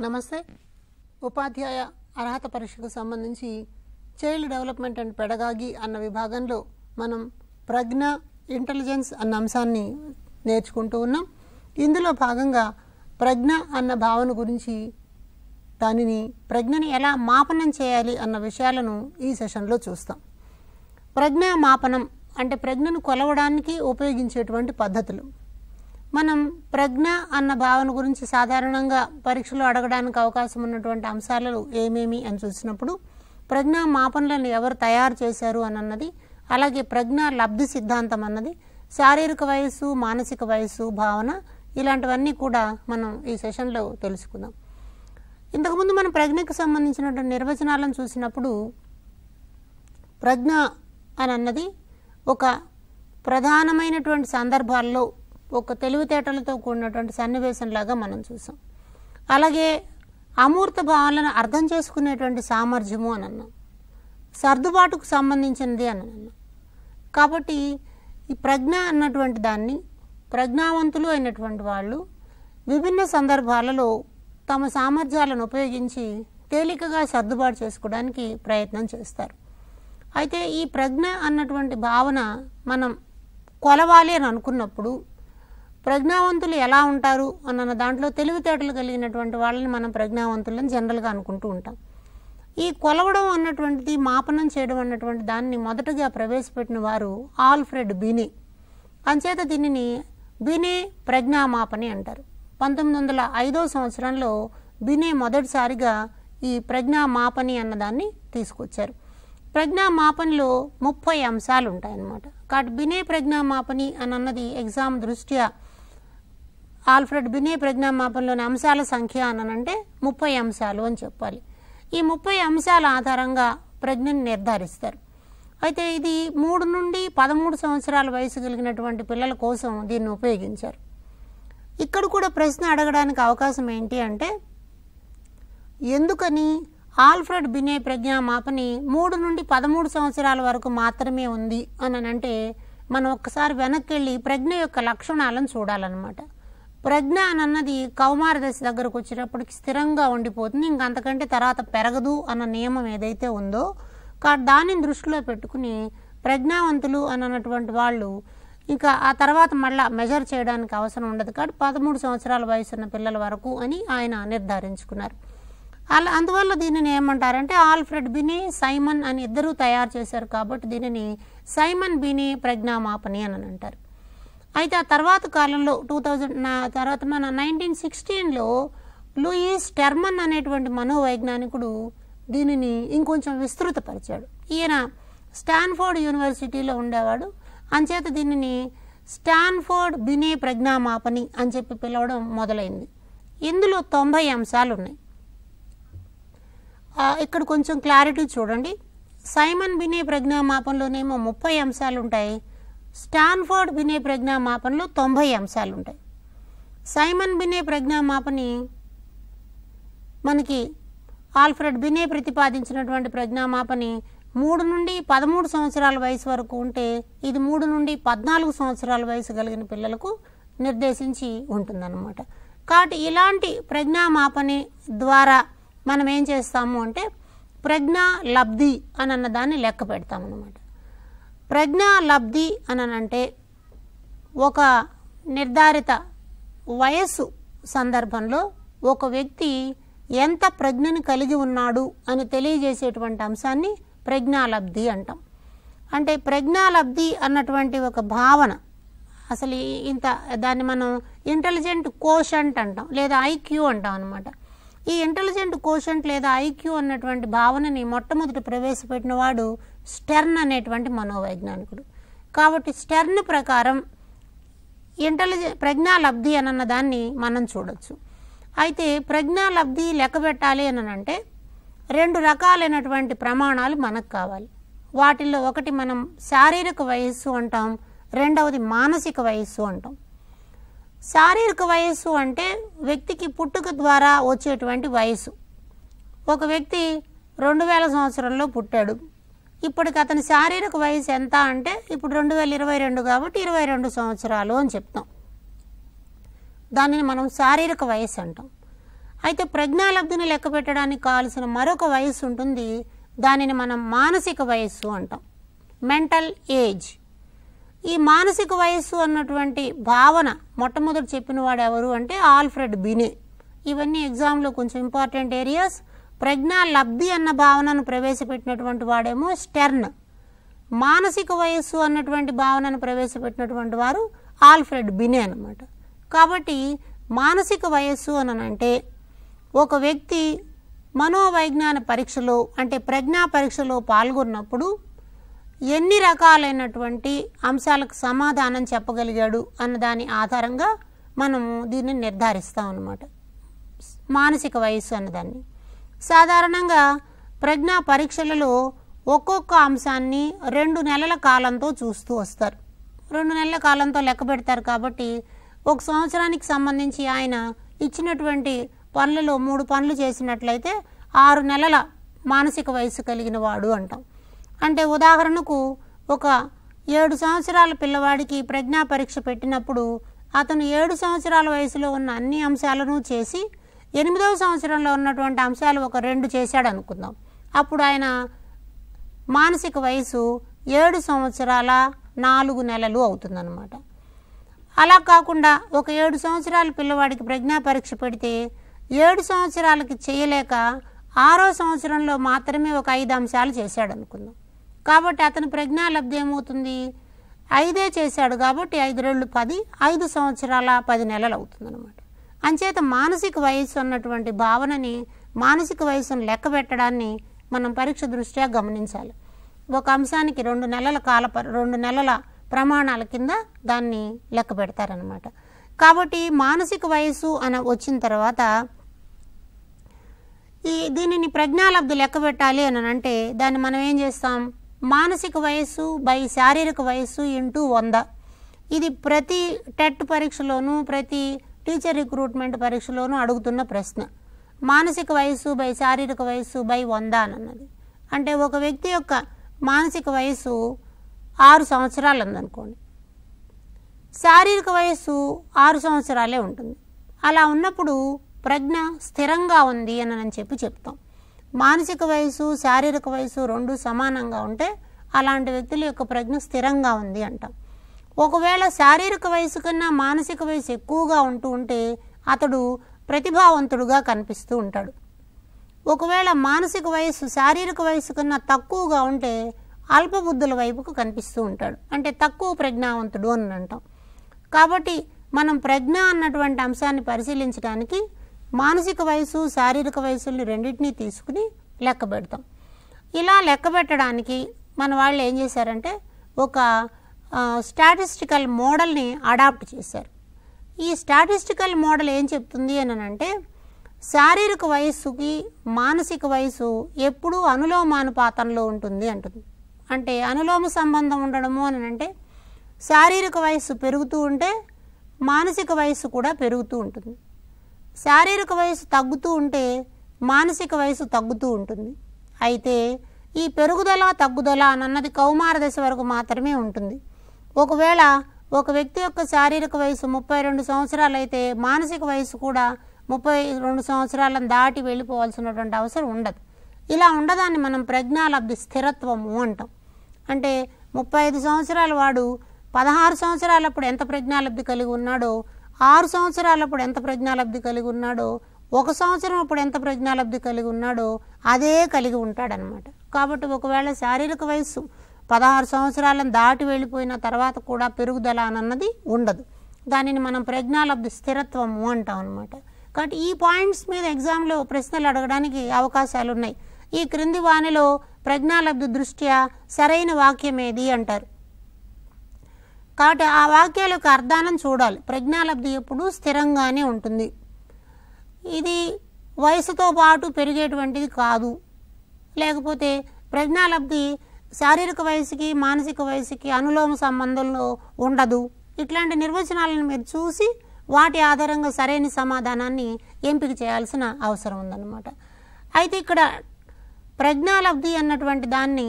నమస్తే. ఉపాధ్యాయ అర్హత పరీక్షకు సంబంధించి చైల్డ్ డెవలప్మెంట్ అండ్ పెడగాగి అన్న విభాగంలో మనం ప్రజ్ఞ, ఇంటెలిజెన్స్ అన్న అంశాన్ని నేర్చుకుంటూ ఉన్నాం. ఇందులో భాగంగా ప్రజ్ఞ అన్న భావన గురించి, ప్రజ్ఞని ఎలా మాపనం చేయాలి అన్న విషయాలను ఈ సెషన్లో చూస్తాం. ప్రజ్ఞా మాపనం అంటే ప్రజ్ఞను కొలవడానికి ఉపయోగించేటువంటి పద్ధతులు. మనం ప్రజ్ఞ అన్న భావన గురించి సాధారణంగా పరీక్షలో అడగడానికి అవకాశం ఉన్నటువంటి అంశాలు ఏమేమి అని చూసినప్పుడు ప్రజ్ఞా మాపనలను ఎవరు తయారు చేశారు అన్నది, అలాగే ప్రజ్ఞా లబ్ధి సిద్ధాంతం అన్నది, శారీరక వయస్సు, మానసిక వయస్సు, భావన, ఇలాంటివన్నీ కూడా మనం ఈ సెషన్లో తెలుసుకుందాం. ఇంతకుముందు మనం ప్రజ్ఞకు సంబంధించినటువంటి నిర్వచనాలను చూసినప్పుడు ప్రజ్ఞ అని అన్నది ఒక ప్రధానమైనటువంటి సందర్భాల్లో ఒక తెలివితేటలతో కూడినటువంటి సన్నివేశంలాగా మనం చూసాం. అలాగే అమూర్త భావాలను అర్థం చేసుకునేటువంటి సామర్థ్యము అని అన్నాం, సర్దుబాటుకు సంబంధించినది అని అన్నాం. కాబట్టి ఈ ప్రజ్ఞ అన్నటువంటి దాన్ని ప్రజ్ఞావంతులు అయినటువంటి వాళ్ళు విభిన్న సందర్భాలలో తమ సామర్థ్యాలను ఉపయోగించి తేలికగా సర్దుబాటు చేసుకోవడానికి ప్రయత్నం చేస్తారు. అయితే ఈ ప్రజ్ఞ అన్నటువంటి భావన మనం కొలవాలి అని అనుకున్నప్పుడు ప్రజ్ఞావంతులు ఎలా ఉంటారు అన్న దాంట్లో తెలివితేటలు కలిగినటువంటి వాళ్ళని మనం ప్రజ్ఞావంతులని జనరల్గా అనుకుంటూ ఉంటాం. ఈ కొలవడం అన్నటువంటిది, మాపనం చేయడం అన్నటువంటి దాన్ని మొదటగా ప్రవేశపెట్టిన వారు ఆల్ఫ్రెడ్ బినే. అంచేత దీనిని బినే ప్రజ్ఞామాపని అంటారు. 1905 సంవత్సరంలో బినే మొదటిసారిగా ఈ ప్రజ్ఞామాపని అన్నదాన్ని తీసుకొచ్చారు. ప్రజ్ఞామాపనిలో 30 అంశాలు ఉంటాయన్నమాట. కాబట్టి బినే ప్రజ్ఞామాపని అన్నది ఎగ్జామ్ దృష్ట్యా ఆల్ఫ్రెడ్ బినే ప్రజ్ఞామాపనలోని అంశాల సంఖ్య అనంటే 30 అంశాలు అని చెప్పాలి. ఈ 30 అంశాల ఆధారంగా ప్రజ్ఞని నిర్ధారిస్తారు. అయితే ఇది 3 నుండి 13 సంవత్సరాల వయసు కలిగినటువంటి పిల్లల కోసం దీన్ని ఉపయోగించారు. ఇక్కడ కూడా ప్రశ్న అడగడానికి అవకాశం ఏంటి అంటే, ఎందుకని ఆల్ఫ్రెడ్ బినే ప్రజ్ఞామాపని 3 నుండి 13 సంవత్సరాల వరకు మాత్రమే ఉంది అని అంటే, మనం ఒక్కసారి వెనక్కి వెళ్ళి ప్రజ్ఞ యొక్క లక్షణాలను చూడాలన్నమాట. ప్రజ్ఞ అన్నది కౌమార దశ దగ్గరకు వచ్చేటప్పటికి స్థిరంగా ఉండిపోతుంది, ఇంకంతకంటే తర్వాత పెరగదు అన్న నియమం ఏదైతే ఉందో, దానిని దృష్టిలో పెట్టుకుని ప్రజ్ఞావంతులు అన్నటువంటి వాళ్ళు ఇంకా ఆ తర్వాత మళ్ళీ మెజర్ చేయడానికి అవసరం ఉండదు. కాబట్టి 13 సంవత్సరాల వయసు ఉన్న పిల్లల వరకు అని ఆయన నిర్ధారించుకున్నారు. అందువల్ల దీనిని ఏమంటారంటే ఆల్ఫ్రెడ్ బినే, సైమన్ అని ఇద్దరూ తయారు చేశారు. కాబట్టి దీనిని సైమన్ బినే ప్రజ్ఞామాపని అని అంటారు. అయితే ఆ తర్వాత కాలంలో 2000 తర్వాత మన 1916లో లూయిస్ టెర్మన్ అనేటువంటి మనోవైజ్ఞానికుడు దీనిని ఇంకొంచెం విస్తృతపరిచాడు. ఈయన స్టాన్ఫోర్డ్ యూనివర్సిటీలో ఉండేవాడు. అంచేత దీనిని స్టాన్ఫోర్డ్ బినే ప్రజ్ఞామాపని అని చెప్పి పిలవడం మొదలైంది. ఇందులో 90 అంశాలు ఉన్నాయి. ఇక్కడ కొంచెం క్లారిటీ చూడండి. సైమన్ బినే ప్రజ్ఞామాపనలోనేమో 30 అంశాలు ఉంటాయి, స్టాన్ఫోర్డ్ బినే ప్రజ్ఞామాపనలో 90 అంశాలు ఉంటాయి. సైమన్ బినే ప్రజ్ఞామాపని మనకి ఆల్ఫ్రెడ్ బినే ప్రతిపాదించినటువంటి ప్రజ్ఞామాపని 3 నుండి 13 సంవత్సరాల వయసు వరకు ఉంటే, ఇది 3 నుండి 14 సంవత్సరాల వయసు కలిగిన పిల్లలకు నిర్దేశించి ఉంటుందన్నమాట. కాబట్టి ఇలాంటి ప్రజ్ఞామాపని ద్వారా మనం ఏం చేస్తాము అంటే ప్రజ్ఞా లబ్ధి అన్న దాన్ని లెక్క పెడతామన్నమాట. ప్రజ్ఞా లబ్ధి అనంటే ఒక నిర్ధారిత వయస్సు సందర్భంలో ఒక వ్యక్తి ఎంత ప్రజ్ఞని కలిగి ఉన్నాడు అని తెలియజేసేటువంటి అంశాన్ని ప్రజ్ఞాలబ్ధి అంటాం. అంటే ప్రజ్ఞాలబ్ధి అన్నటువంటి ఒక భావన, అసలు దాన్ని మనం ఇంటెలిజెంట్ కోషంట్ అంటాం, లేదా ఐక్యూ అంటాం అనమాట. ఈ ఇంటెలిజెంట్ కోషంట్ లేదా ఐక్యూ అన్నటువంటి భావనని మొట్టమొదటి ప్రవేశపెట్టిన వాడు స్టెర్న్ అనేటువంటి మనోవైజ్ఞానికుడు. కాబట్టి స్టెర్న్ ప్రకారం ప్రజ్ఞాలబ్ధి అన్న దాన్ని మనం చూడొచ్చు. అయితే ప్రజ్ఞాలబ్ధి లెక్క పెట్టాలి అంటే 2 రకాలైనటువంటి ప్రమాణాలు మనకు కావాలి. వాటిల్లో ఒకటి మనం శారీరక వయస్సు అంటాం, రెండవది మానసిక వయస్సు అంటాం. శారీరక వయస్సు అంటే వ్యక్తికి పుట్టుక ద్వారా వచ్చేటువంటి వయసు. ఒక వ్యక్తి 2000 సంవత్సరంలో పుట్టాడు, ఇప్పటికి అతని శారీరక వయసు ఎంత అంటే ఇప్పుడు 2022 కాబట్టి 22 సంవత్సరాలు అని చెప్తాం. దానిని మనం శారీరక వయసు అంటాం. అయితే ప్రజ్ఞాలబ్ధిని లెక్క పెట్టడానికి కావాల్సిన మరొక వయస్సు ఉంటుంది. దానిని మనం మానసిక వయస్సు అంటాం, మెంటల్ ఏజ్. ఈ మానసిక వయస్సు అన్నటువంటి భావన మొట్టమొదటి చెప్పిన వాడు ఎవరు అంటే ఆల్ఫ్రెడ్ బినే. ఇవన్నీ ఎగ్జామ్లో కొంచెం ఇంపార్టెంట్ ఏరియాస్. ప్రజ్ఞాలబ్ధి అన్న భావనను ప్రవేశపెట్టినటువంటి వాడేమో స్టెర్న్. మానసిక వయస్సు అన్నటువంటి భావనను ప్రవేశపెట్టినటువంటి వారు ఆల్ఫ్రెడ్ బినే అన్నమాట. కాబట్టి మానసిక వయస్సు అనంటే ఒక వ్యక్తి మనోవైజ్ఞాన పరీక్షలో అంటే ప్రజ్ఞా పరీక్షలో పాల్గొన్నప్పుడు ఎన్ని రకాలైనటువంటి అంశాలకు సమాధానం చెప్పగలిగాడు అన్న దాని ఆధారంగా మనము దీన్ని నిర్ధారిస్తాం అన్నమాట, మానసిక వయస్సు అన్నదాన్ని. సాధారణంగా ప్రజ్ఞా పరీక్షలలో ఒక్కొక్క అంశాన్ని 2 నెలల కాలంతో చూస్తూ వస్తారు. 2 నెలల కాలంతో లెక్క పెడతారు. కాబట్టి 1 సంవత్సరానికి సంబంధించి ఆయన ఇచ్చినటువంటి పనులలో 3 పనులు చేసినట్లయితే 6 నెలల మానసిక వయస్సు కలిగిన వాడు అంటాం. అంటే ఉదాహరణకు ఒక 7 సంవత్సరాల పిల్లవాడికి ప్రజ్ఞా పరీక్ష పెట్టినప్పుడు అతను 7 సంవత్సరాల వయసులో ఉన్న అన్ని అంశాలను చేసి 8వ సంవత్సరంలో ఉన్నటువంటి అంశాలు ఒక 2 చేశాడు అనుకుందాం. అప్పుడు ఆయన మానసిక వయసు 7 సంవత్సరాల 4 నెలలు అవుతుందన్నమాట. అలా కాకుండా ఒక 7 సంవత్సరాల పిల్లవాడికి ప్రజ్ఞా పరీక్ష పెడితే 7 సంవత్సరాలకి చేయలేక 6వ సంవత్సరంలో మాత్రమే ఒక 5 అంశాలు చేశాడు అనుకుందాం. కాబట్టి అతని ప్రజ్ఞాలబ్ధి ఏమవుతుంది, 5 చేశాడు కాబట్టి 5 రెళ్ళు 10, 5 సంవత్సరాల 10 నెలలు అవుతుందన్నమాట. అంచేత మానసిక వయస్సు అన్నటువంటి భావనని, మానసిక వయస్సును లెక్క పెట్టడాన్ని మనం పరీక్ష దృష్ట్యా గమనించాలి. ఒక అంశానికి 2 నెలల ప్రమాణాల కింద దాన్ని లెక్క పెడతారనమాట. కాబట్టి మానసిక వయస్సు వచ్చిన తర్వాత దీనిని ప్రజ్ఞాలబ్ధి లెక్క పెట్టాలి అని అంటే దాన్ని మనం ఏం చేస్తాం, మానసిక వయస్సు బై శారీరక వయస్సు ఇంటూ 100. ఇది ప్రతి టెట్ పరీక్షలోనూ ప్రతి టీచర్ రిక్రూట్మెంట్ పరీక్షలోనూ అడుగుతున్న ప్రశ్న. మానసిక వయస్సు బై శారీరక వయస్సు బై 100 అన్నది. అంటే ఒక వ్యక్తి యొక్క మానసిక వయస్సు 6 సంవత్సరాలు ఉందనుకోండి, శారీరక వయస్సు 6 సంవత్సరాలే ఉంటుంది. అలా ఉన్నప్పుడు ప్రజ్ఞ స్థిరంగా ఉంది అని చెప్పి చెప్తాం. మానసిక వయస్సు శారీరక వయస్సు 2 సమానంగా ఉంటే అలాంటి వ్యక్తుల యొక్క ప్రజ్ఞ స్థిరంగా ఉంది అంటాం. ఒకవేళ శారీరక వయసు కన్నా మానసిక వయసు ఎక్కువగా ఉంటే అతడు ప్రతిభావంతుడుగా కనిపిస్తూ ఉంటాడు. ఒకవేళ మానసిక వయస్సు శారీరక వయసు కన్నా తక్కువగా ఉంటే అల్పబుద్ధుల వైపుకు కనిపిస్తూ ఉంటాడు, అంటే తక్కువ ప్రజ్ఞావంతుడు అని అంటాం. కాబట్టి మనం ప్రజ్ఞ అన్నటువంటి అంశాన్ని పరిశీలించడానికి మానసిక వయసు శారీరక వయసుల్ని రెండింటినీ తీసుకుని లెక్క పెడతాం. ఇలా లెక్క పెట్టడానికి మన వాళ్ళు ఏం చేశారంటే ఒక స్టాటిస్టికల్ మోడల్ని అడాప్ట్ చేశారు. ఈ స్టాటిస్టికల్ మోడల్ ఏం చెప్తుంది అని అంటే శారీరక వయస్సుకి మానసిక వయసు ఎప్పుడూ అనులోమానుపాతంలో ఉంటుంది అంటుంది. అంటే అనులోమ సంబంధం ఉండడము అని అంటే శారీరక వయస్సు పెరుగుతూ ఉంటే మానసిక వయస్సు కూడా పెరుగుతూ ఉంటుంది, శారీరక వయస్సు తగ్గుతూ ఉంటే మానసిక వయస్సు తగ్గుతూ ఉంటుంది. అయితే ఈ పెరుగుదల తగ్గుదల అన్నది కౌమార దశ వరకు మాత్రమే ఉంటుంది. ఒకవేళ ఒక వ్యక్తి యొక్క శారీరక వయసు 32 సంవత్సరాలు అయితే మానసిక వయసు కూడా 32 సంవత్సరాలను దాటి వెళ్ళిపోవాల్సినటువంటి అవసరం ఉండదు. ఇలా ఉండదాన్ని మనం ప్రజ్ఞాలబ్ధి స్థిరత్వము అంటాం. అంటే 35 సంవత్సరాల వాడు 16 సంవత్సరాలప్పుడు ఎంత ప్రజ్ఞాలబ్ధి కలిగి ఉన్నాడో, 6 సంవత్సరాలప్పుడు ఎంత ప్రజ్ఞాలబ్ధి కలిగి ఉన్నాడో, 1 సంవత్సరం అప్పుడు ఎంత ప్రజ్ఞాలబ్ధి కలిగి ఉన్నాడో అదే కలిగి ఉంటాడనమాట. కాబట్టి ఒకవేళ శారీరక వయస్సు 16 సంవత్సరాలను దాటి వెళ్ళిపోయిన తర్వాత కూడా పెరుగుదల అన్నది ఉండదు. దానిని మనం ప్రజ్ఞాలబ్ధి స్థిరత్వము అంటాం అనమాట. కాబట్టి ఈ పాయింట్స్ మీద ఎగ్జామ్లో ప్రశ్నలు అడగడానికి అవకాశాలు ఉన్నాయి. ఈ క్రింది వానిలో ప్రజ్ఞాలబ్ధి దృష్ట్యా సరైన వాక్యం ఏది అంటారు. కాబట్టి ఆ వాక్యాల యొక్క అర్థాన్ని చూడాలి. ప్రజ్ఞాలబ్ధి ఎప్పుడూ స్థిరంగానే ఉంటుంది, ఇది వయసుతో పాటు పెరిగేటువంటిది కాదు. లేకపోతే ప్రజ్ఞాలబ్ధి శారీరక వయసుకి మానసిక వయసుకి అనులోమ సంబంధంలో ఉండదు. ఇట్లాంటి నిర్వచనాలను మీరు చూసి వాటి ఆధారంగా సరైన సమాధానాన్ని ఎంపిక చేయాల్సిన అవసరం ఉందన్నమాట. అయితే ఇక్కడ ప్రజ్ఞాలబ్ధి అన్నటువంటి దాన్ని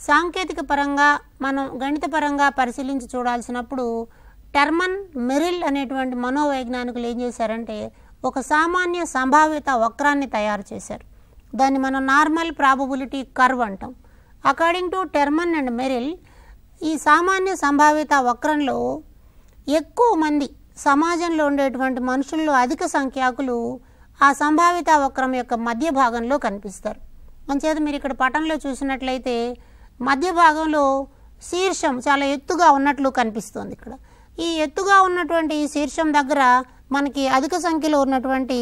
సాంకేతిక పరంగా మనం గణిత పరంగా పరిశీలించి చూడాల్సినప్పుడు టెర్మన్ మెరిల్ అనేటువంటి మనోవైజ్ఞానికులు ఏం చేశారంటే ఒక సామాన్య సంభావ్యత వక్రాన్ని తయారు చేశారు. దాన్ని మనం నార్మల్ ప్రాబబిలిటీ కర్వ్ అంటాం. According to Terman and Merrill ఈ సామాన్య సంభావ్యత వక్రంలో ఎక్కువ మంది సమాజంలో ఉండేటువంటి మనుషుల్లో అధిక సంఖ్యాకులు ఆ సంభావిత వక్రం యొక్క మధ్య భాగంలో కనిపిస్తారు. అంచేత మీరు ఇక్కడ పటంలో చూసినట్లయితే మధ్య భాగంలో శీర్షం చాలా ఎత్తుగా ఉన్నట్లు కనిపిస్తుంది. ఇక్కడ ఈ ఎత్తుగా ఉన్నటువంటి శీర్షం దగ్గర మనకి అధిక సంఖ్యలో ఉన్నటువంటి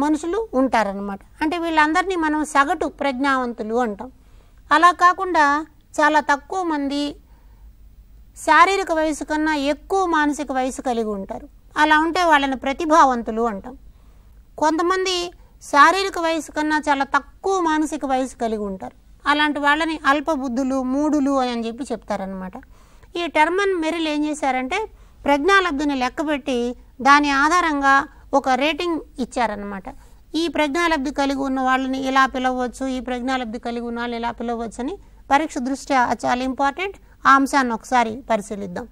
మనుషులు ఉంటారనమాట. అంటే వీళ్ళందరినీ మనం సగటు ప్రజ్ఞావంతులు అంటాం. అలా కాకుండా చాలా తక్కువ మంది శారీరక వయసు కన్నా ఎక్కువ మానసిక వయసు కలిగి ఉంటారు. అలా ఉంటే వాళ్ళని ప్రతిభావంతులు అంటాం. కొంతమంది శారీరక వయసు కన్నా చాలా తక్కువ మానసిక వయసు కలిగి ఉంటారు. అలాంటి వాళ్ళని అల్పబుద్ధులు, మూఢులు అని చెప్పి చెప్తారనమాట. ఈ టెర్మన్ మెరిల్ ఏం చేశారంటే ప్రజ్ఞాలబ్ధిని లెక్కబెట్టి దాని ఆధారంగా ఒక రేటింగ్ ఇచ్చారనమాట. ఈ ప్రజ్ఞాలబ్ధి కలిగి ఉన్న వాళ్ళని ఇలా పిలవచ్చు, ఈ ప్రజ్ఞాలబ్ధి కలిగి ఉన్న వాళ్ళని ఇలా పిలవచ్చు అని పరీక్ష దృష్ట్యా చాలా ఇంపార్టెంట్. ఆ అంశాన్ని ఒకసారి పరిశీలిద్దాం.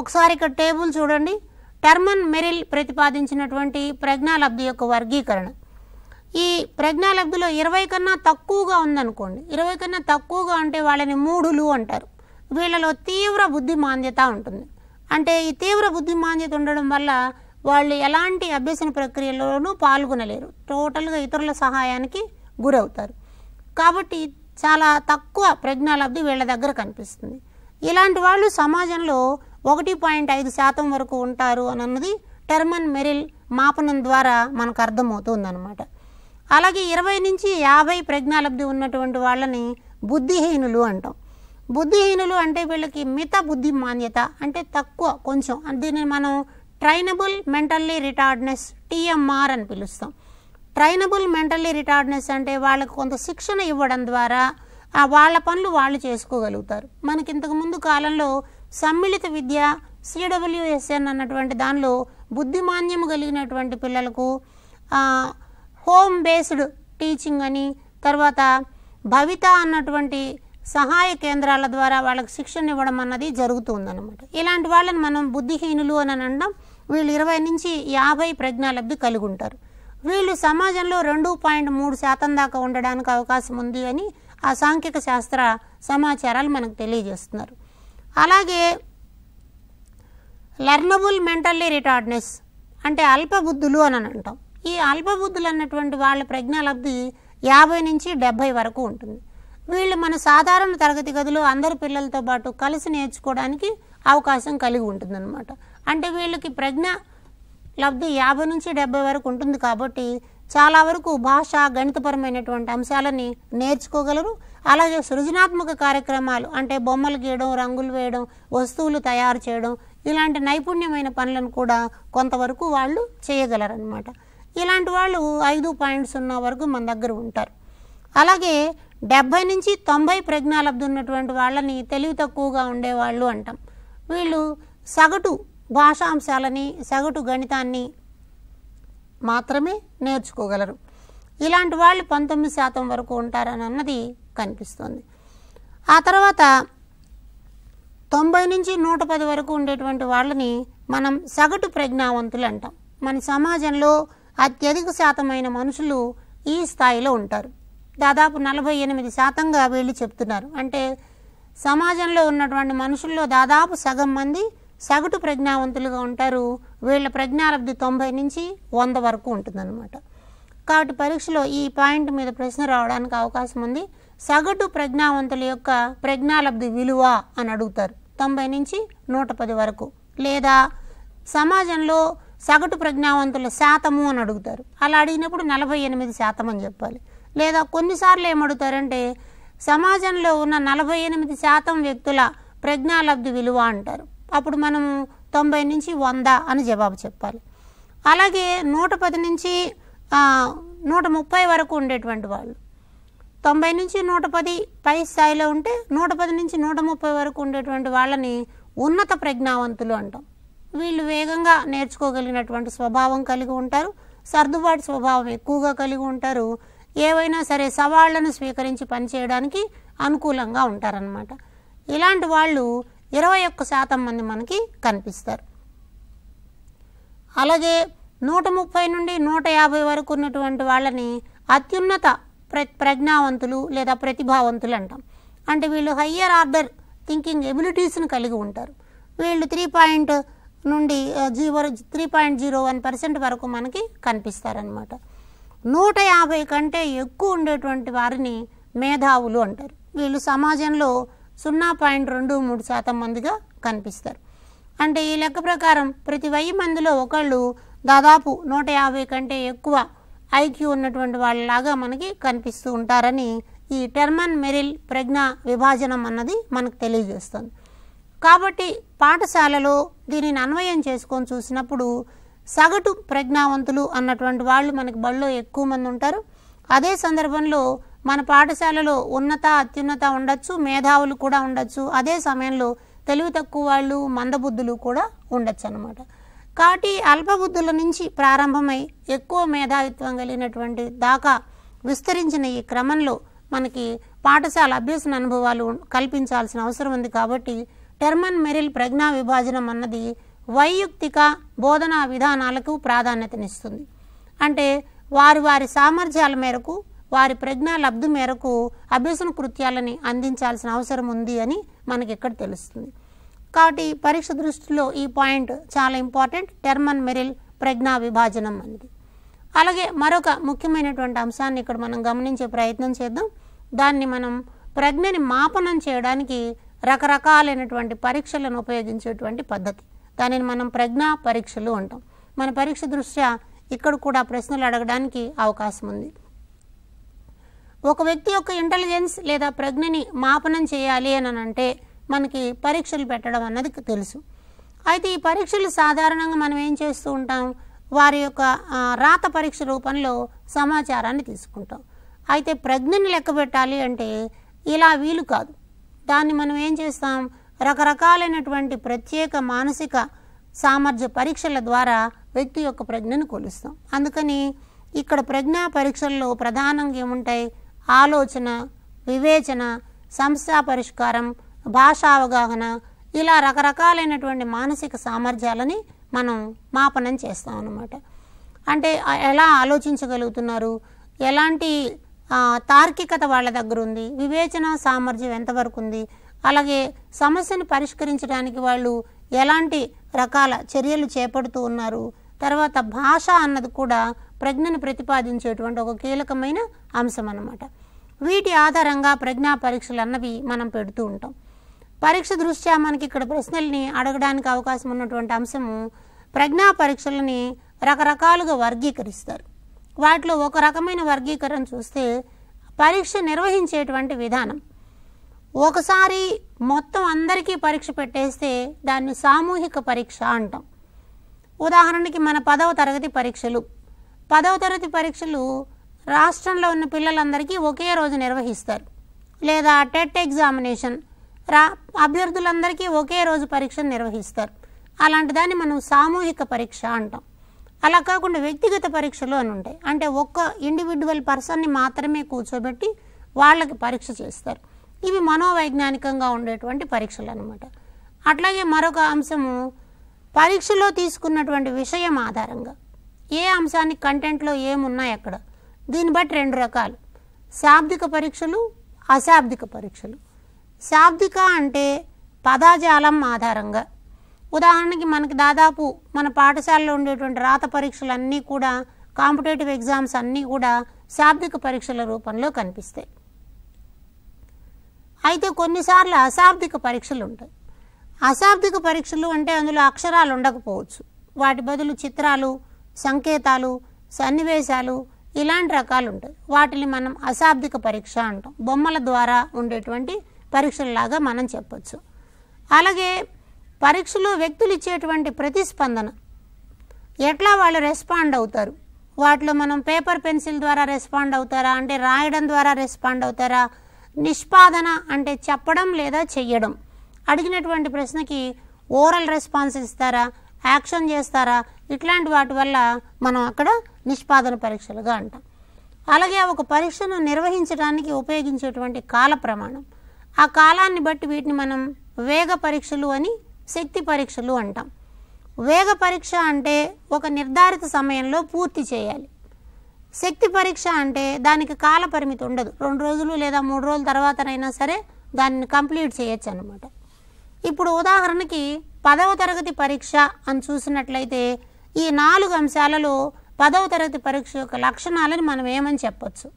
ఒకసారి ఇక్కడ టేబుల్ చూడండి. టెర్మన్ మెరిల్ ప్రతిపాదించినటువంటి ప్రజ్ఞాలబ్ధి యొక్క వర్గీకరణ. ఈ ప్రజ్ఞాలబ్ధిలో 20 కన్నా తక్కువగా ఉందనుకోండి. 20 కన్నా తక్కువగా అంటే వాళ్ళని మూఢులు అంటారు. వీళ్ళలో తీవ్ర బుద్ధిమాంద్యత ఉంటుంది. అంటే ఈ తీవ్ర బుద్ధిమాంద్యత ఉండడం వల్ల వాళ్ళు ఎలాంటి అభ్యసన ప్రక్రియలోనూ పాల్గొనలేరు. టోటల్గా ఇతరుల సహాయానికి గురవుతారు. కాబట్టి చాలా తక్కువ ప్రజ్ఞాలబ్ధి వీళ్ళ దగ్గర కనిపిస్తుంది. ఇలాంటి వాళ్ళు సమాజంలో 1.5% వరకు ఉంటారు అన్నది టెర్మన్ మెరిల్ మాపనం ద్వారా మనకు అర్థమవుతుందన్నమాట. అలాగే 20 నుంచి 50 ప్రజ్ఞాలబ్ధి ఉన్నటువంటి వాళ్ళని బుద్ధిహీనులు అంటాం. బుద్ధిహీనులు అంటే వీళ్ళకి మిత బుద్ధిమాన్యత అంటే తక్కువ కొంచెం. దీన్ని మనం ట్రైనబుల్ మెంటల్లీ రిటార్డ్నెస్ TMR అని పిలుస్తాం. ట్రైనబుల్ మెంటల్లీ రిటార్డ్నెస్ అంటే వాళ్ళకు కొంత శిక్షణ ఇవ్వడం ద్వారా వాళ్ళ పనులు వాళ్ళు చేసుకోగలుగుతారు. మనకి ఇంతకుముందు కాలంలో సమ్మిళిత విద్య CWSN అన్నటువంటి దానిలో బుద్ధిమాన్యము కలిగినటువంటి పిల్లలకు హోమ్ బేస్డ్ టీచింగ్ అని, తర్వాత భవిత అన్నటువంటి సహాయ కేంద్రాల ద్వారా వాళ్ళకి శిక్షణ ఇవ్వడం అన్నది జరుగుతుందన్నమాట. ఇలాంటి వాళ్ళని మనం బుద్ధిహీనులు అని అంటాం. వీళ్ళు 20 నుంచి 50 ప్రజ్ఞాలబ్ధి కలిగి ఉంటారు. వీళ్ళు సమాజంలో 2.3% దాకా ఉండడానికి అవకాశం ఉంది అని ఆ సాంఖ్యక శాస్త్ర సమాచారాలు మనకు తెలియజేస్తున్నారు. అలాగే లెర్నబుల్ మెంటల్లీ రిటార్డ్నెస్ అంటే అల్పబుద్ధులు అని అంటాం. ఈ అల్పబుద్ధులు అన్నటువంటి వాళ్ళ ప్రజ్ఞాలబ్ధి 50 నుంచి 70 వరకు ఉంటుంది. వీళ్ళు మన సాధారణ తరగతి గదిలో అందరి పిల్లలతో పాటు కలిసి నేర్చుకోవడానికి అవకాశం కలిగి ఉంటుందన్నమాట. అంటే వీళ్ళకి ప్రజ్ఞ లబ్ధి 50 నుంచి 70 వరకు ఉంటుంది. కాబట్టి చాలా వరకు భాష, గణితపరమైనటువంటి అంశాలని నేర్చుకోగలరు. అలాగే సృజనాత్మక కార్యక్రమాలు అంటే బొమ్మలు గీయడం, రంగులు వేయడం, వస్తువులు తయారు చేయడం ఇలాంటి నైపుణ్యమైన పనులను కూడా కొంతవరకు వాళ్ళు చేయగలరన్నమాట. ఇలాంటి వాళ్ళు 5.0 వరకు మన దగ్గర ఉంటారు. అలాగే 70 నుంచి 90 ప్రజ్ఞాలబ్ధి ఉన్నటువంటి వాళ్ళని తెలివి తక్కువగా ఉండేవాళ్ళు అంటాం. వీళ్ళు సగటు భాషాంశాలని, సగటు గణితాన్ని మాత్రమే నేర్చుకోగలరు. ఇలాంటి వాళ్ళు 19% వరకు ఉంటారని అన్నది కనిపిస్తుంది. ఆ తర్వాత 90 నుంచి 110 వరకు ఉండేటువంటి వాళ్ళని మనం సగటు ప్రజ్ఞావంతులు అంటాం. మన సమాజంలో అత్యధిక శాతమైన మనుషులు ఈ స్థాయిలో ఉంటారు. దాదాపు 48%గా వీళ్ళు చెప్తున్నారు. అంటే సమాజంలో ఉన్నటువంటి మనుషుల్లో దాదాపు సగం మంది సగటు ప్రజ్ఞావంతులుగా ఉంటారు. వీళ్ళ ప్రజ్ఞాలబ్ధి 90 నుంచి 100 వరకు ఉంటుందన్నమాట. కాబట్టి పరీక్షలో ఈ పాయింట్ మీద ప్రశ్న రావడానికి అవకాశం ఉంది. సగటు ప్రజ్ఞావంతుల యొక్క ప్రజ్ఞాలబ్ధి విలువ అని అడుగుతారు 90 నుంచి 110 వరకు. లేదా సమాజంలో సగటు ప్రజ్ఞావంతుల శాతము అని అడుగుతారు. అలా అడిగినప్పుడు 48% అని చెప్పాలి. లేదా కొన్నిసార్లు ఏమడుగుతారంటే సమాజంలో ఉన్న 48% వ్యక్తుల ప్రజ్ఞాలబ్ధి విలువ అంటారు. అప్పుడు మనం 90 నుంచి 100 అని జవాబు చెప్పాలి. అలాగే 110 నుంచి 130 వరకు ఉండేటువంటి వాళ్ళు 90 నుంచి 110 పై స్థాయిలో ఉంటే 110 నుంచి 130 వరకు ఉండేటువంటి వాళ్ళని ఉన్నత ప్రజ్ఞావంతులు అంటాం. వీళ్ళు వేగంగా నేర్చుకోగలిగినటువంటి స్వభావం కలిగి ఉంటారు. సర్దుబాటు స్వభావం ఎక్కువగా కలిగి ఉంటారు. ఏవైనా సరే సవాళ్లను స్వీకరించి పనిచేయడానికి అనుకూలంగా ఉంటారన్నమాట. ఇలాంటి వాళ్ళు 21% మంది మనకి కనిపిస్తారు. అలాగే 130 నుండి 150 వరకు ఉన్నటువంటి వాళ్ళని అత్యున్నత ప్రజ్ఞావంతులు లేదా ప్రతిభావంతులు అంటాం. అంటే వీళ్ళు హయ్యర్ ఆర్డర్ థింకింగ్ ఎబిలిటీస్ని కలిగి ఉంటారు. వీళ్ళు 3.01% వరకు మనకి కనిపిస్తారనమాట. 150 కంటే ఎక్కువ ఉండేటువంటి వారిని మేధావులు అంటారు. వీళ్ళు సమాజంలో 0.23% మందిగా కనిపిస్తారు. అంటే ఈ లెక్క ప్రకారం ప్రతి 1000 మందిలో ఒకళ్ళు దాదాపు 150 కంటే ఎక్కువ ఐక్యూ ఉన్నటువంటి వాళ్ళలాగా మనకి కనిపిస్తూ ఉంటారని ఈ టెర్మన్ మెరిల్ ప్రజ్ఞా విభాజనం అన్నది మనకు తెలియజేస్తుంది. కాబట్టి పాఠశాలలో దీనిని అన్వయం చేసుకొని చూసినప్పుడు సగటు ప్రజ్ఞావంతులు అన్నటువంటి వాళ్ళు మనకి బడిలో ఎక్కువ మంది ఉంటారు. అదే సందర్భంలో మన పాఠశాలలో ఉన్నత అత్యున్నత ఉండొచ్చు, మేధావులు కూడా ఉండొచ్చు. అదే సమయంలో తెలివి తక్కువ వాళ్ళు, మందబుద్ధులు కూడా ఉండొచ్చు అన్నమాట. కాబట్టి అల్పబుద్ధుల నుంచి ప్రారంభమై ఎక్కువ మేధావిత్వం కలిగినటువంటి దాకా విస్తరించిన ఈ క్రమంలో మనకి పాఠశాల అభ్యసన అనుభవాలు కల్పించాల్సిన అవసరం ఉంది. కాబట్టి టెర్మన్ మెరిల్ ప్రజ్ఞా విభాజనం అన్నది వైయక్తిక బోధనా విధానాలకు ప్రాధాన్యతనిస్తుంది. అంటే వారి సామర్థ్యాల మేరకు, వారి ప్రజ్ఞా లబ్ధి మేరకు అభ్యసన కృత్యాలని అందించాల్సిన అవసరం ఉంది అని మనకి ఇక్కడ తెలుస్తుంది. కాబట్టి పరీక్ష దృష్టిలో ఈ పాయింట్ చాలా ఇంపార్టెంట్, టెర్మన్ మెరిల్ ప్రజ్ఞా విభాజనం అనేది. అలాగే మరొక ముఖ్యమైనటువంటి అంశాన్ని ఇక్కడ మనం గమనించే ప్రయత్నం చేద్దాం. దాన్ని మనం ప్రజ్ఞని మాపనం చేయడానికి రకరకాలైనటువంటి పరీక్షలను ఉపయోగించేటువంటి పద్ధతి. దానిని మనం ప్రజ్ఞా పరీక్షలు అంటాం. మన పరీక్ష దృష్ట్యా ఇక్కడ కూడా ప్రశ్నలు అడగడానికి అవకాశం ఉంది. ఒక వ్యక్తి యొక్క ఇంటెలిజెన్స్ లేదా ప్రజ్ఞని మాపనం చేయాలి అని అంటే మనకి పరీక్షలు పెట్టడం అన్నది తెలుసు. అయితే ఈ పరీక్షలు సాధారణంగా మనం ఏం చేస్తూ ఉంటాం, వారి యొక్క రాత పరీక్ష రూపంలో సమాచారాన్ని తీసుకుంటాం. అయితే ప్రజ్ఞని లెక్క పెట్టాలి అంటే ఇలా వీలు కాదు. దాన్ని మనం ఏం చేస్తాం, రకరకాలైనటువంటి ప్రత్యేక మానసిక సామర్థ్య పరీక్షల ద్వారా వ్యక్తి యొక్క ప్రజ్ఞను కొలుస్తాం. అందుకని ఇక్కడ ప్రజ్ఞా పరీక్షల్లో ప్రధానంగా ఏముంటాయి, ఆలోచన, వివేచన, సంస్థా పరిష్కారం, భాషా అవగాహన, ఇలా రకరకాలైనటువంటి మానసిక సామర్థ్యాలని మనం మాపనం చేస్తాం అన్నమాట. అంటే ఎలా ఆలోచించగలుగుతున్నారు, ఎలాంటి తార్కికత వాళ్ళ దగ్గర ఉంది, వివేచన సామర్థ్యం ఎంతవరకు ఉంది, అలాగే సమస్యను పరిష్కరించడానికి వాళ్ళు ఎలాంటి రకాల చర్యలు చేపడుతూ ఉన్నారు, తర్వాత భాష అన్నది కూడా ప్రజ్ఞను ప్రతిపాదించేటువంటి ఒక కీలకమైన అంశం అన్నమాట. వీటి ఆధారంగా ప్రజ్ఞా పరీక్షలు అన్నవి మనం పెడుతూ ఉంటాం. పరీక్ష దృష్ట్యా మనకి ఇక్కడ ప్రశ్నల్ని అడగడానికి అవకాశం ఉన్నటువంటి అంశము, ప్రజ్ఞా పరీక్షలని రకరకాలుగా వర్గీకరిస్తారు. వాటిలో ఒక రకమైన వర్గీకరణ చూస్తే పరీక్ష నిర్వహించేటువంటి విధానం. ఒకసారి మొత్తం అందరికీ పరీక్ష పెట్టేస్తే దాన్ని సామూహిక పరీక్ష అంటాం. ఉదాహరణకి మన 10వ తరగతి పరీక్షలు. 10వ తరగతి పరీక్షలు రాష్ట్రంలో ఉన్న పిల్లలందరికీ ఒకే రోజు నిర్వహిస్తారు. లేదా టెట్ ఎగ్జామినేషన్ అభ్యర్థులందరికీ ఒకే రోజు పరీక్షను నిర్వహిస్తారు. అలాంటి దాన్ని మనం సామూహిక పరీక్ష అంటాం. అలా కాకుండా వ్యక్తిగత పరీక్షలు అని ఉంటాయి. అంటే ఒక్క ఇండివిజువల్ పర్సన్ని మాత్రమే కూర్చోబెట్టి వాళ్ళకి పరీక్ష చేస్తారు. ఇవి మనోవైజ్ఞానికంగా ఉండేటువంటి పరీక్షలు అన్నమాట. అట్లాగే మరొక అంశము, పరీక్షలో తీసుకున్నటువంటి విషయం ఆధారంగా ఏ అంశానికి కంటెంట్లో ఏమున్నాయి అక్కడ, దీన్ని బట్టి 2 రకాలు, శాబ్దిక పరీక్షలు, అశాబ్దిక పరీక్షలు. శాబ్దిక అంటే పదాజాలం ఆధారంగా. ఉదాహరణకి మనకి దాదాపు మన పాఠశాలలో ఉండేటువంటి రాత పరీక్షలన్నీ కూడా, కాంపిటేటివ్ ఎగ్జామ్స్ అన్నీ కూడా శాబ్దిక పరీక్షల రూపంలో కనిపిస్తాయి. అయితే కొన్నిసార్లు అశాబ్దిక పరీక్షలు ఉంటాయి. అశాబ్దిక పరీక్షలు అంటే అందులో అక్షరాలు ఉండకపోవచ్చు, వాటి బదులు చిత్రాలు, సంకేతాలు, సన్నివేశాలు ఇలాంటి రకాలు ఉంటాయి. వాటిని మనం అశాబ్దిక పరీక్ష అంటాం. బొమ్మల ద్వారా ఉండేటువంటి పరీక్షలలాగా మనం చెప్పచ్చు. అలాగే పరీక్షలో వ్యక్తులు ఇచ్చేటువంటి ప్రతిస్పందన, ఎట్లా వాళ్ళు రెస్పాండ్ అవుతారు, వాటిలో మనం పేపర్ పెన్సిల్ ద్వారా రెస్పాండ్ అవుతారా, అంటే రాయడం ద్వారా రెస్పాండ్ అవుతారా, నిష్పాదన అంటే చెప్పడం లేదా చెయ్యడం, అడిగినటువంటి ప్రశ్నకి ఓరల్ రెస్పాన్స్ ఇస్తారా, యాక్షన్ చేస్తారా, ఇట్లాంటి వాటి వల్ల మనం అక్కడ నిష్పాదన పరీక్షలుగా అంటాం. అలాగే ఒక పరీక్షను నిర్వహించడానికి ఉపయోగించేటువంటి కాల ప్రమాణం, ఆ కాలాన్ని బట్టి వీటిని మనం వేగ పరీక్షలు అని, శక్తి పరీక్షలు అంటాం. వేగ పరీక్ష అంటే ఒక నిర్ధారిత సమయంలో పూర్తి చేయాలి. శక్తి పరీక్ష అంటే దానికి కాల పరిమితి ఉండదు, 2 రోజులు లేదా 3 రోజుల తర్వాతనైనా సరే దాన్ని కంప్లీట్ చేయొచ్చు అన్నమాట. ఇప్పుడు ఉదాహరణకి 10వ తరగతి పరీక్ష అని చూసినట్లయితే ఈ 4 అంశాలలో 10వ తరగతి పరీక్ష యొక్క లక్షణాలను మనం ఏమని చెప్పొచ్చు.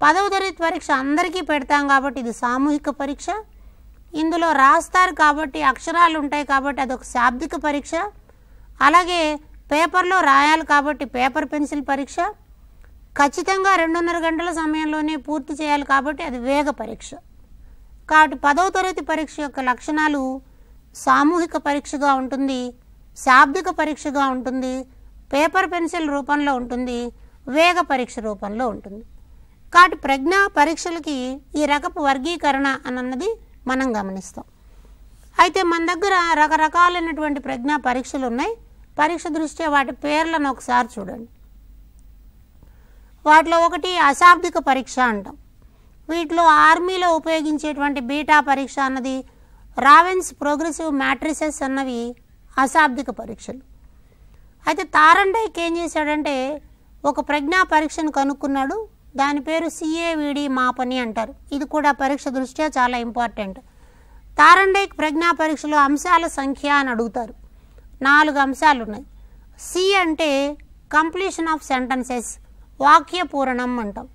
10వ తరగతి పరీక్ష అందరికీ పెడతాం కాబట్టి ఇది సామూహిక పరీక్ష. ఇందులో రాస్తారు కాబట్టి అక్షరాలు ఉంటాయి కాబట్టి అదొక శాబ్దిక పరీక్ష. అలాగే పేపర్లో రాయాలి కాబట్టి పేపర్ పెన్సిల్ పరీక్ష. ఖచ్చితంగా 2.5 గంటల సమయంలోనే పూర్తి చేయాలి కాబట్టి అది వేగ పరీక్ష. కాబట్టి 10వ తరగతి పరీక్ష యొక్క లక్షణాలు సామూహిక పరీక్షగా ఉంటుంది, శాబ్దిక పరీక్షగా ఉంటుంది, పేపర్ పెన్సిల్ రూపంలో ఉంటుంది, వేగ పరీక్ష రూపంలో ఉంటుంది. కాబట్టి ప్రజ్ఞా పరీక్షలకి ఈ రకపు వర్గీకరణ అన్నది మనం గమనిస్తాం. అయితే మన దగ్గర రకరకాలైనటువంటి ప్రజ్ఞా పరీక్షలు ఉన్నాయి. పరీక్ష దృష్ట్యా వాటి పేర్లను ఒకసారి చూడండి. వాటిలో ఒకటి అశాబ్దిక పరీక్ష అంటాం. వీటిలో ఆర్మీలో ఉపయోగించేటువంటి బీటా పరీక్ష అన్నది, రావెన్స్ ప్రోగ్రెసివ్ మ్యాట్రిసెస్ అన్నవి అశాబ్దిక పరీక్షలు. అయితే తారండైక్ ఏం చేశాడంటే ఒక ప్రజ్ఞా పరీక్షను కనుక్కున్నాడు. దాని పేరు CAVD మాపని అంటారు. ఇది కూడా పరీక్ష దృష్ట్యా చాలా ఇంపార్టెంట్. తారండైక్ ప్రజ్ఞా పరీక్షలో అంశాల సంఖ్య అని అడుగుతారు. 4 అంశాలు ఉన్నాయి. C అంటే కంప్లీషన్ ఆఫ్ సెంటెన్సెస్, వాక్య పూరణం అంటాం.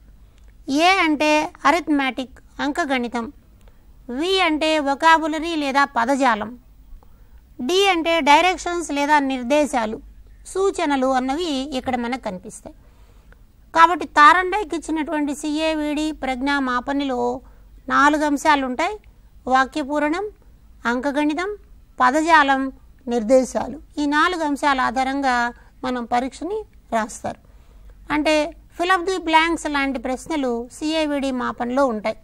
A అంటే అరిథ్మెటిక్, అంకగణితం. V అంటే వొకాబులరీ లేదా పదజాలం. D అంటే డైరెక్షన్స్ లేదా నిర్దేశాలు, సూచనలు అన్నవి ఇక్కడ మనకు కనిపిస్తాయి. కాబట్టి తారండైక్ ఇచ్చినటువంటి CAVD ప్రజ్ఞా మాపనిలో 4 అంశాలు ఉంటాయి. వాక్యపూరణం, అంకగణితం, పదజాలం, నిర్దేశాలు. ఈ 4 అంశాల ఆధారంగా మనం పరీక్షని రాస్తారు. అంటే ఫిలప్ ది బ్లాంక్స్ లాంటి ప్రశ్నలు CAVD మాపనలో ఉంటాయి.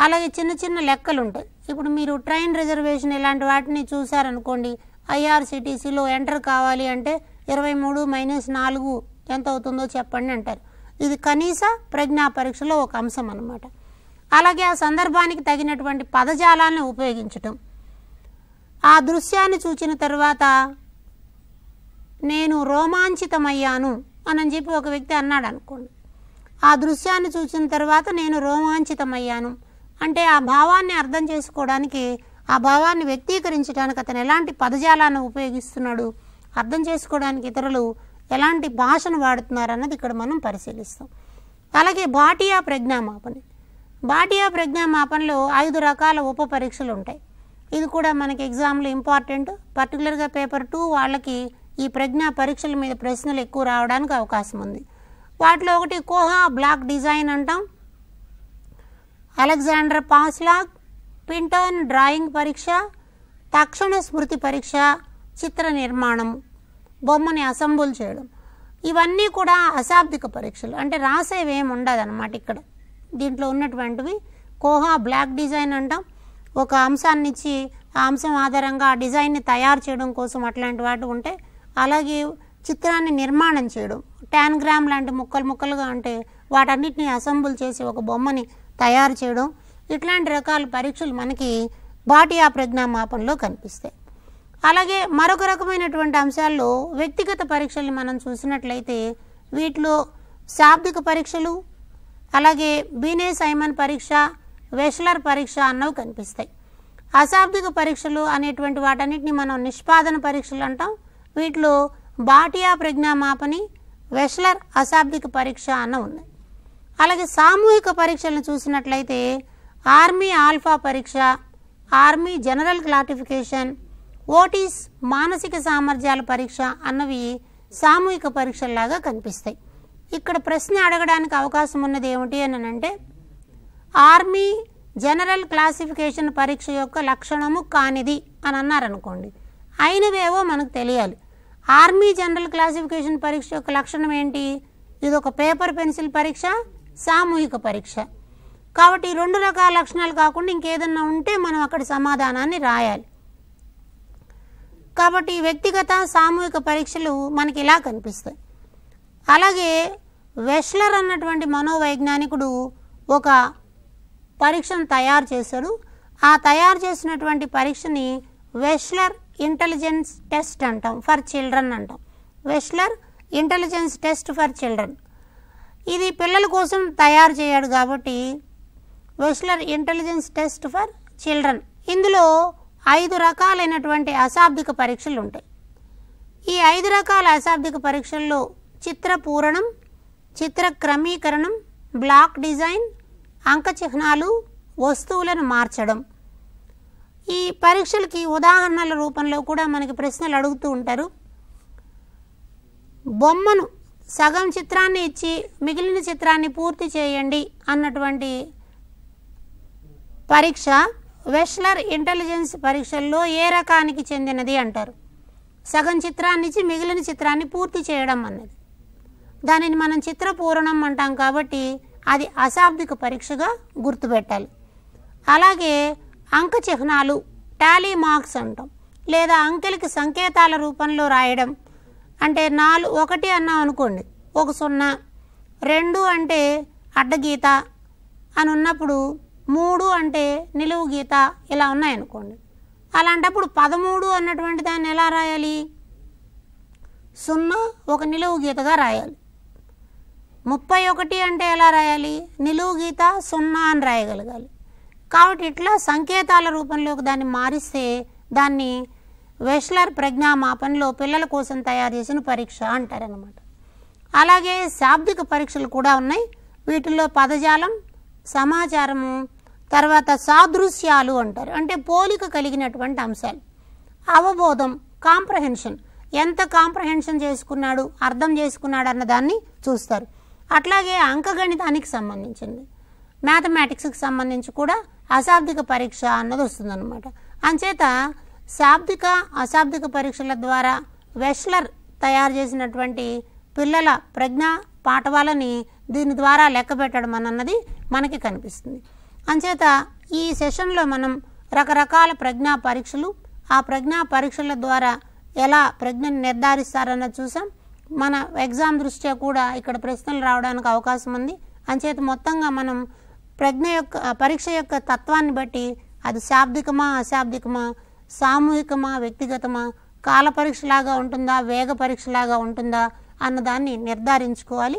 అలాగే చిన్న చిన్న లెక్కలు ఉంటాయి. ఇప్పుడు మీరు ట్రైన్ రిజర్వేషన్ ఇలాంటి వాటిని చూసారనుకోండి, IRCTCలో ఎంటర్ కావాలి అంటే 23 - 4 ఎంత అవుతుందో చెప్పండి అంటారు. ఇది కనీస ప్రజ్ఞా పరీక్షలో ఒక అంశం అన్నమాట. అలాగే ఆ సందర్భానికి తగినటువంటి పదజాలాన్ని ఉపయోగించటం. ఆ దృశ్యాన్ని చూచిన తర్వాత నేను రోమాంచితమయ్యాను అని చెప్పి ఒక వ్యక్తి అన్నాడు అనుకోండి. ఆ దృశ్యాన్ని చూసిన తర్వాత నేను రోమాంచితమయ్యాను అంటే ఆ భావాన్ని అర్థం చేసుకోవడానికి, ఆ భావాన్ని వ్యక్తీకరించడానికి అతను ఎలాంటి పదజాలాన్ని ఉపయోగిస్తున్నాడు, అర్థం చేసుకోవడానికి ఇతరులు ఎలాంటి భాషను వాడుతున్నారు అన్నది ఇక్కడ మనం పరిశీలిస్తాం. అలాగే భాటియా ప్రజ్ఞామాపన. భాటియా ప్రజ్ఞామాపనలో 5 రకాల ఉప పరీక్షలు ఉంటాయి. ఇది కూడా మనకి ఎగ్జామ్లో ఇంపార్టెంట్. పర్టికులర్గా పేపర్ 2 వాళ్ళకి ఈ ప్రజ్ఞా పరీక్షల మీద ప్రశ్నలు ఎక్కువ రావడానికి అవకాశం ఉంది. వాటిలో ఒకటి కోహా బ్లాక్ డిజైన్ అంటాం, అలెగ్జాండర్ పాస్లాగ్, పింటన్ డ్రాయింగ్ పరీక్ష, తక్షణ స్మృతి పరీక్ష, చిత్ర నిర్మాణం, బొమ్మని అసెంబుల్ చేయడం. ఇవన్నీ కూడా అశాబ్దిక పరీక్షలు, అంటే రాసేవి ఏమి ఉండదు అన్నమాట. ఇక్కడ దీంట్లో ఉన్నటువంటివి కోహా బ్లాక్ డిజైన్ అంటాం. ఒక అంశాన్ని ఇచ్చి ఆ అంశం ఆధారంగా ఆ డిజైన్ని తయారు చేయడం కోసం అట్లాంటి వాటి ఉంటాయి. అలాగే చిత్రాన్ని నిర్మాణం చేయడం, టాన్గ్రామ్ లాంటి ముక్కలు ముక్కలుగా అంటే వాటన్నిటిని అసెంబుల్ చేసి ఒక బొమ్మని తయారు చేయడం. ఇట్లాంటి రకాల పరీక్షలు మనకి భాటియా ప్రజ్ఞామాపనలో కనిపిస్తాయి. అలాగే మరొక రకమైనటువంటి అంశాల్లో వ్యక్తిగత పరీక్షల్ని మనం చూసినట్లయితే వీటిలో శాబ్దిక పరీక్షలు, అలాగే బీనే సైమన్ పరీక్ష, వెష్లర్ పరీక్ష అన్నవి కనిపిస్తాయి. అశాబ్దిక పరీక్షలు అనేటువంటి వాటన్నిటిని మనం నిష్పాదన పరీక్షలు అంటాం. వీటిలో భాటియా ప్రజ్ఞామాపని, వెష్లర్ అశాబ్దిక పరీక్ష అన్న ఉన్నాయి. అలాగే సామూహిక పరీక్షలను చూసినట్లయితే ఆర్మీ ఆల్ఫా పరీక్ష, ఆర్మీ జనరల్ క్లాసిఫికేషన్, ఓటీస్ మానసిక సామర్థ్యాల పరీక్ష అన్నవి సామూహిక పరీక్షల్లాగా కనిపిస్తాయి. ఇక్కడ ప్రశ్న అడగడానికి అవకాశం ఉన్నది ఏమిటి అని అంటే, ఆర్మీ జనరల్ క్లాసిఫికేషన్ పరీక్ష యొక్క లక్షణము కానిది అని అన్నారనుకోండి, అయినవేవో మనకు తెలియాలి. ఆర్మీ జనరల్ క్లాసిఫికేషన్ పరీక్ష యొక్క లక్షణం ఏంటి? ఇది ఒక పేపర్ పెన్సిల్ పరీక్ష, సామూహిక పరీక్ష. కాబట్టి 2 రకాల లక్షణాలు కాకుండా ఇంకేదన్నా ఉంటే మనం అక్కడ సమాధానాన్ని రాయాలి. కాబట్టి వ్యక్తిగత సామూహిక పరీక్షలు మనకి ఇలా కనిపిస్తాయి. అలాగే వెష్లర్ అన్నటువంటి మనోవైజ్ఞానికుడు ఒక పరీక్షను తయారు చేశాడు. ఆ తయారు చేసినటువంటి పరీక్షని వెష్లర్ ఇంటెలిజెన్స్ టెస్ట్ అంటాం, ఫర్ చిల్డ్రన్ అంటాం. Wechsler intelligence test for children, ఇది పిల్లల కోసం తయారు చేయడు కాబట్టి Wechsler intelligence test for children. ఇందులో 5 రకాలైనటువంటి అశాబ్దిక పరీక్షలు ఉంటాయి. ఈ 5 రకాల అశాబ్దిక పరీక్షల్లో చిత్ర పూరణం, చిత్ర క్రమీకరణం, బ్లాక్ డిజైన్, అంక చిహ్నాలు, వస్తువులను మార్చడం. ఈ పరీక్షలకి ఉదాహరణల రూపంలో కూడా మనకి ప్రశ్నలు అడుగుతూ ఉంటారు. బొమ్మను సగం చిత్రాన్ని ఇచ్చి మిగిలిన చిత్రాన్ని పూర్తి చేయండి అన్నటువంటి పరీక్ష వెస్లర్ ఇంటెలిజెన్స్ పరీక్షల్లో ఏ రకానికి చెందినది అంటారు? సగం చిత్రాన్ని ఇచ్చి మిగిలిన చిత్రాన్ని పూర్తి చేయడం అన్నది. దానిని మనం చిత్ర పూరణం అంటాం కాబట్టి అది అశాబ్దిక పరీక్షగా గుర్తుపెట్టాలి. అలాగే అంక చిహ్నాలు, టాలీ మార్క్స్ అంటాం, లేదా అంకెలకి సంకేతాల రూపంలో రాయడం. అంటే 1 అన్నాం అనుకోండి, 1 0, 2 అంటే అడ్డగీత అని ఉన్నప్పుడు 3 అంటే నిలువు గీత ఇలా ఉన్నాయనుకోండి. అలాంటప్పుడు 13 అన్నటువంటి దాన్ని ఎలా రాయాలి? 0 1 నిలువు గీతగా రాయాలి. 31 అంటే ఎలా రాయాలి? నిలువు గీత 0 అని రాయగలగాలి. కాబట్టి ఇట్లా సంకేతాల రూపంలోకి దాన్ని మారిస్తే దాన్ని వెస్లర్ ప్రజ్ఞామాపనలో పిల్లల కోసం తయారు చేసిన పరీక్ష అంటారనమాట. అలాగే శాబ్దిక పరీక్షలు కూడా ఉన్నాయి. వీటిల్లో పదజాలం, సమాచారము, తర్వాత సాదృశ్యాలు అంటారు, అంటే పోలిక కలిగినటువంటి అంశాలు, అవబోధం, కాంప్రహెన్షన్, ఎంత కాంప్రహెన్షన్ చేసుకున్నాడు, అర్థం చేసుకున్నాడు అన్నదాన్ని చూస్తారు. అట్లాగే అంకగణితానికి సంబంధించింది, మ్యాథమెటిక్స్కి సంబంధించి కూడా అశాబ్దిక పరీక్ష అన్నది వస్తుందన్నమాట. అంచేత శాబ్దిక అశాబ్దిక పరీక్షల ద్వారా వెస్లర్ తయారు చేసినటువంటి పిల్లల ప్రజ్ఞా పాఠవాలని దీని ద్వారా లెక్క పెట్టడం అన్నది మనకి కనిపిస్తుంది. అంచేత ఈ సెషన్లో మనం రకరకాల ప్రజ్ఞా పరీక్షలు, ఆ ప్రజ్ఞా పరీక్షల ద్వారా ఎలా ప్రజ్ఞను నిర్ధారిస్తారన్నది చూసాం. మన ఎగ్జామ్ దృష్ట్యా కూడా ఇక్కడ ప్రశ్నలు రావడానికి అవకాశం ఉంది. అంచేత మొత్తంగా మనం పరీక్ష యొక్క తత్వాన్ని బట్టి అది శాబ్దికమా అశాబ్దికమా, సామూహికమా వ్యక్తిగతమా, కాల పరీక్షలాగా ఉంటుందా వేగ పరీక్షలాగా ఉంటుందా అన్నదాన్ని నిర్ధారించుకోవాలి.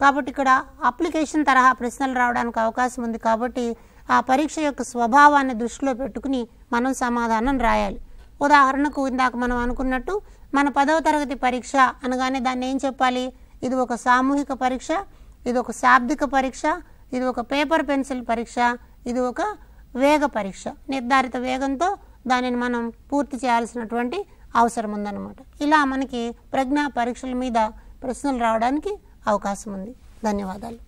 కాబట్టి ఇక్కడ అప్లికేషన్ తరహా ప్రశ్నలు రావడానికి అవకాశం ఉంది. కాబట్టి ఆ పరీక్ష యొక్క స్వభావాన్ని దృష్టిలో పెట్టుకుని మనం సమాధానం రాయాలి. ఉదాహరణకు ఇందాక మనం అనుకున్నట్టు మన 10వ తరగతి పరీక్ష అనగానే దాన్ని ఏం చెప్పాలి? ఇది ఒక సామూహిక పరీక్ష, ఇది ఒక శాబ్దిక పరీక్ష, ఇది ఒక పేపర్ పెన్సిల్ పరీక్ష, ఇది ఒక వేగ పరీక్ష. నిర్ధారిత వేగంతో దానిని మనం పూర్తి చేయాల్సినటువంటి అవసరం ఉందన్నమాట. ఇలా మనకి ప్రజ్ఞా పరీక్షల మీద ప్రశ్నలు రావడానికి అవకాశం ఉంది. ధన్యవాదాలు.